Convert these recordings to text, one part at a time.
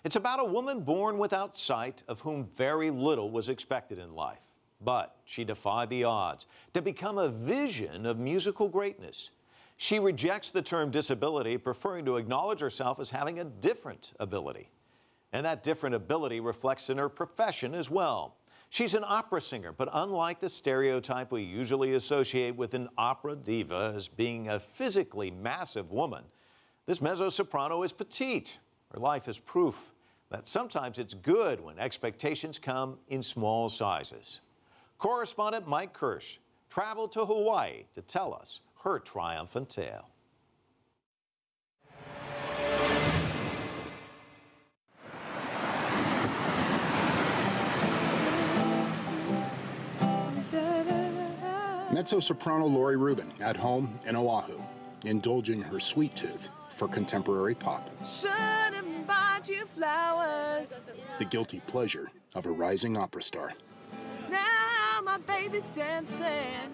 It's about a woman born without sight, of whom very little was expected in life. But she defied the odds to become a vision of musical greatness. She rejects the term disability, preferring to acknowledge herself as having a different ability. And that different ability reflects in her profession as well. She's an opera singer, but unlike the stereotype we usually associate with an opera diva as being a physically massive woman, this mezzo-soprano is petite. Her life is proof that sometimes it's good when expectations come in small sizes. Correspondent Mike Kirsch traveled to Hawaii to tell us her triumphant tale. Mezzo-soprano Laurie Rubin at home in Oahu, indulging her sweet tooth for contemporary pop. Shouldn't buy you flowers. The guilty pleasure of a rising opera star. Now my baby's dancing.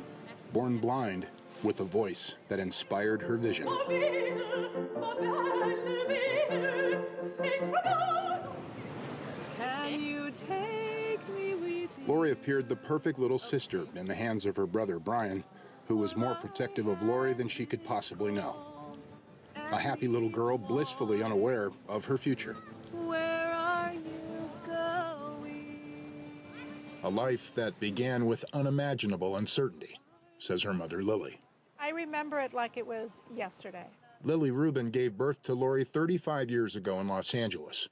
Born blind with a voice that inspired her vision. Can you take me with you? Laurie appeared the perfect little sister in the hands of her brother Brian, who was more protective of Laurie than she could possibly know. A happy little girl blissfully unaware of her future. Where are you going? A life that began with unimaginable uncertainty, says her mother Lily. I remember it like it was yesterday. Lily Rubin gave birth to Laurie 35 years ago in Los Angeles.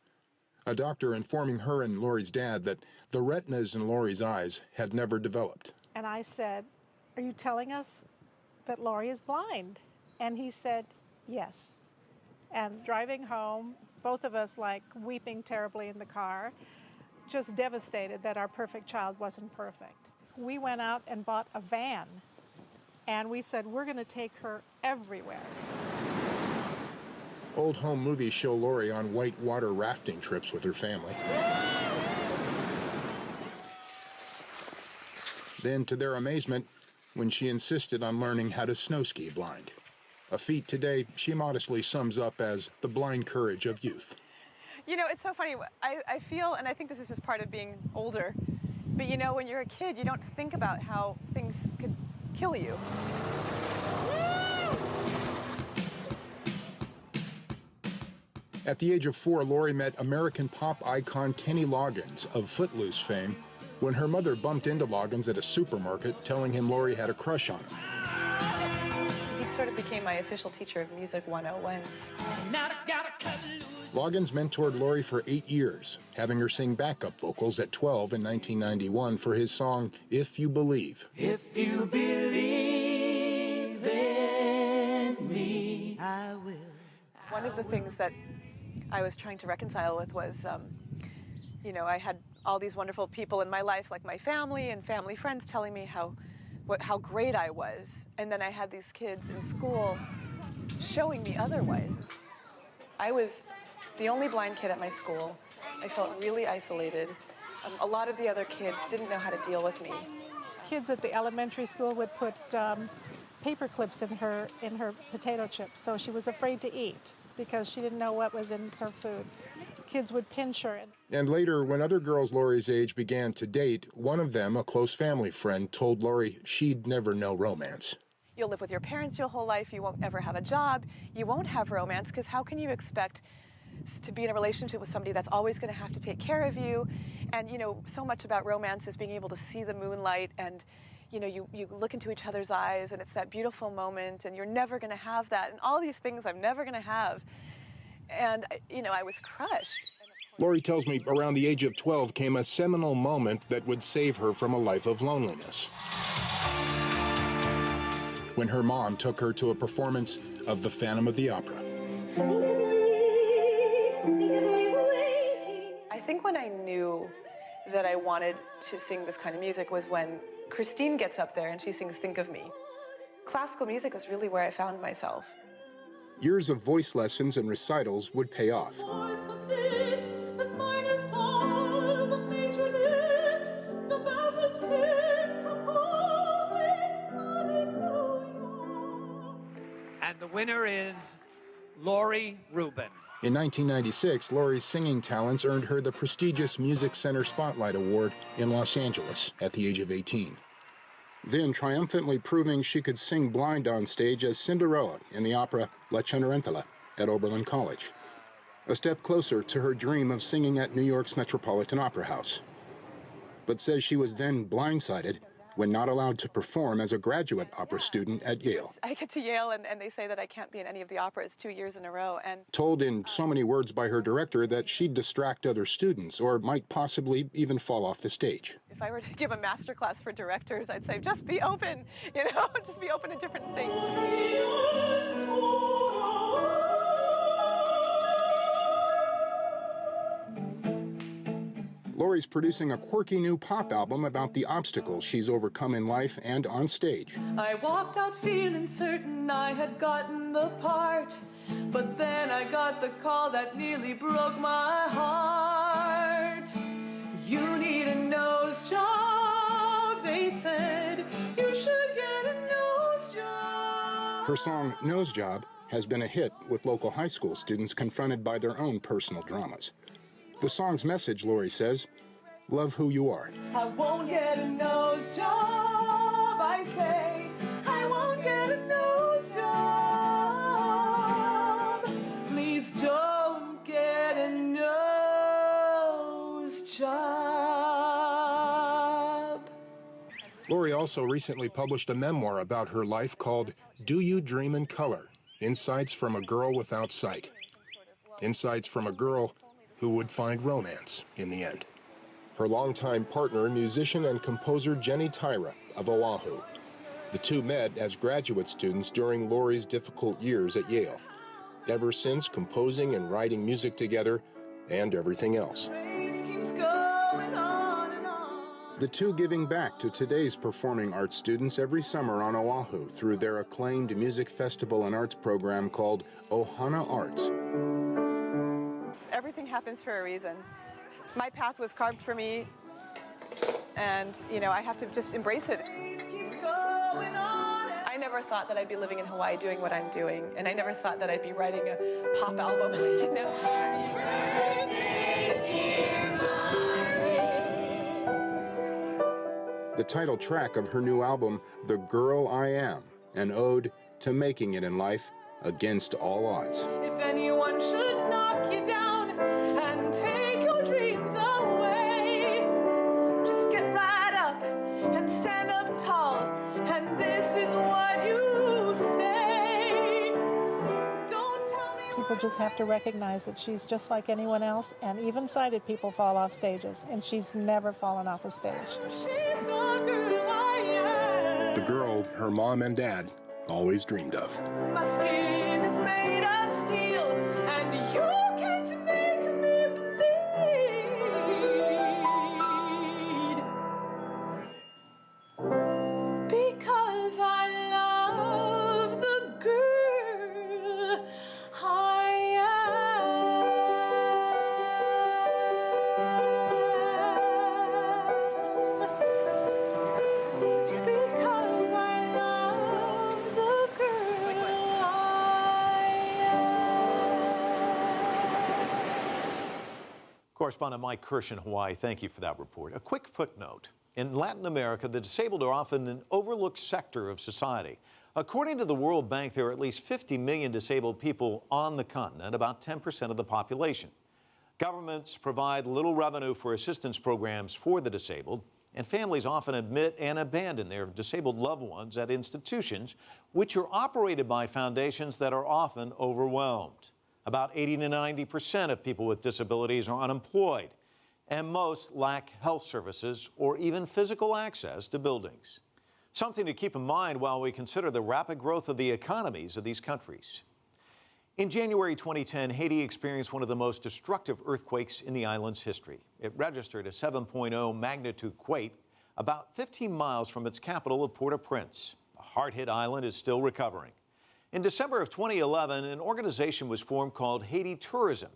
A doctor informing her and Laurie's dad that the retinas in Laurie's eyes had never developed. And I said, "Are you telling us that Laurie is blind?" And he said, "Yes." And driving home, both of us like weeping terribly in the car, just devastated that our perfect child wasn't perfect. We went out and bought a van, and we said, we're going to take her everywhere. Old home movies show Laurie on whitewater rafting trips with her family. Then, to their amazement, when she insisted on learning how to snow ski blind. A feat today she modestly sums up as the blind courage of youth. You know, it's so funny. I feel, and I think this is just part of being older, but you know, when you're a kid, you don't think about how things could kill you. At the age of 4, Laurie met American pop icon Kenny Loggins of Footloose fame when her mother bumped into Loggins at a supermarket, telling him Laurie had a crush on him. He sort of became my official teacher of Music 101. Loggins mentored Laurie for 8 years, having her sing backup vocals at 12 in 1991 for his song, If You Believe. If you believe in me, I will. One of the things that I was trying to reconcile with was, you know, I had all these wonderful people in my life, like my family and family friends, telling me how great I was. And then I had these kids in school showing me otherwise. I was the only blind kid at my school. I felt really isolated. A lot of the other kids didn't know how to deal with me. Kids at the elementary school would put paper clips in her potato chips, so she was afraid to eat because she didn't know what was in her food. Kids would pinch her. And later, when other girls Laurie's age began to date, one of them, a close family friend, told Laurie she'd never know romance. You'll live with your parents your whole life, you won't ever have a job, you won't have romance, because how can you expect to be in a relationship with somebody that's always going to have to take care of you? And, you know, so much about romance is being able to see the moonlight and, you know, you look into each other's eyes and it's that beautiful moment and you're never going to have that. And all these things I'm never going to have. And, you know, I was crushed. Laurie tells me around the age of 12 came a seminal moment that would save her from a life of loneliness. When her mom took her to a performance of The Phantom of the Opera. I think when I knew that I wanted to sing this kind of music was when Christine gets up there and she sings Think of Me. Classical music was really where I found myself. Years of voice lessons and recitals would pay off. And the winner is Laurie Rubin. In 1996, Laurie's singing talents earned her the prestigious Music Center Spotlight Award in Los Angeles at the age of 18. Then triumphantly proving she could sing blind on stage as Cinderella in the opera La Cenerentola at Oberlin College. A step closer to her dream of singing at New York's Metropolitan Opera House. But says she was then blindsided when not allowed to perform as a graduate opera student at Yale. I get to Yale and they say that I can't be in any of the operas 2 years in a row. And told in so many words by her director that she'd distract other students or might possibly even fall off the stage. If I were to give a master class for directors, I'd say just be open, just be open to different things. Laurie's producing a quirky new pop album about the obstacles she's overcome in life and on stage. I walked out feeling certain I had gotten the part, but then I got the call that nearly broke my heart. You need a nose job, they said. You should get a nose job. Her song, Nose Job, has been a hit with local high school students confronted by their own personal dramas. The song's message, Laurie says, love who you are. I won't get a nose job, I say. I won't get a nose job. Please don't get a nose job. Laurie also recently published a memoir about her life called Do You Dream in Color? Insights from a Girl Without Sight. Insights from a girl who would find romance in the end. Her longtime partner, musician and composer Jenny Tyra of Oahu. The two met as graduate students during Laurie's difficult years at Yale. Ever since, composing and writing music together and everything else. The two giving back to today's performing arts students every summer on Oahu through their acclaimed music festival and arts program called Ohana Arts. Everything happens for a reason. My path was carved for me, and I have to just embrace it. I never thought that I'd be living in Hawaii doing what I'm doing, and I never thought that I'd be writing a pop album, The title track of her new album, The Girl I Am, an ode to making it in life against all odds. If anyone should knock you down and take your dreams away, just get right up and stand up tall, and this is what you say. Don't tell me. People just have to recognize that she's just like anyone else, and even sighted people fall off stages, and she's never fallen off a stage. She's the girl I am. The girl her mom and dad always dreamed of. My skin is made of steel, and you can't make me bleed. Because I love the girl I am. Because I love the girl I am. Correspondent Mike Kirsch in Hawaii, thank you for that report. A quick footnote. In Latin America, the disabled are often an overlooked sector of society. According to the World Bank, there are at least 50 million disabled people on the continent, about 10% of the population. Governments provide little revenue for assistance programs for the disabled, and families often admit and abandon their disabled loved ones at institutions, which are operated by foundations that are often overwhelmed. About 80 to 90% of people with disabilities are unemployed, and most lack health services or even physical access to buildings. Something to keep in mind while we consider the rapid growth of the economies of these countries. In January 2010, Haiti experienced one of the most destructive earthquakes in the island's history. It registered a 7.0 magnitude quake about 15 miles from its capital of Port-au-Prince. The hard-hit island is still recovering. In December of 2011, an organization was formed called Haiti Tourism.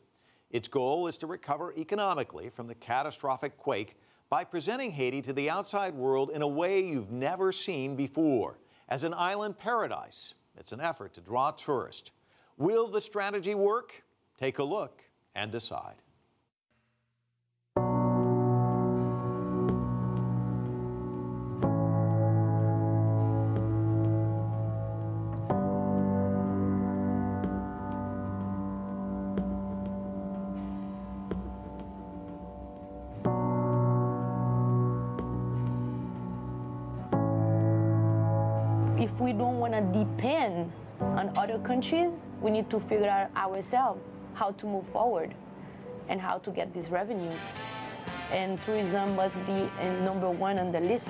Its goal is to recover economically from the catastrophic quake by presenting Haiti to the outside world in a way you've never seen before, as an island paradise. It's an effort to draw tourists. Will the strategy work? Take a look and decide. If we don't want to depend on other countries, we need to figure out ourselves how to move forward and how to get these revenues. And tourism must be number one on the list.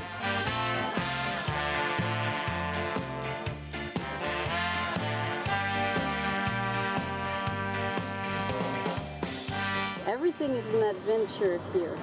Everything is an adventure here.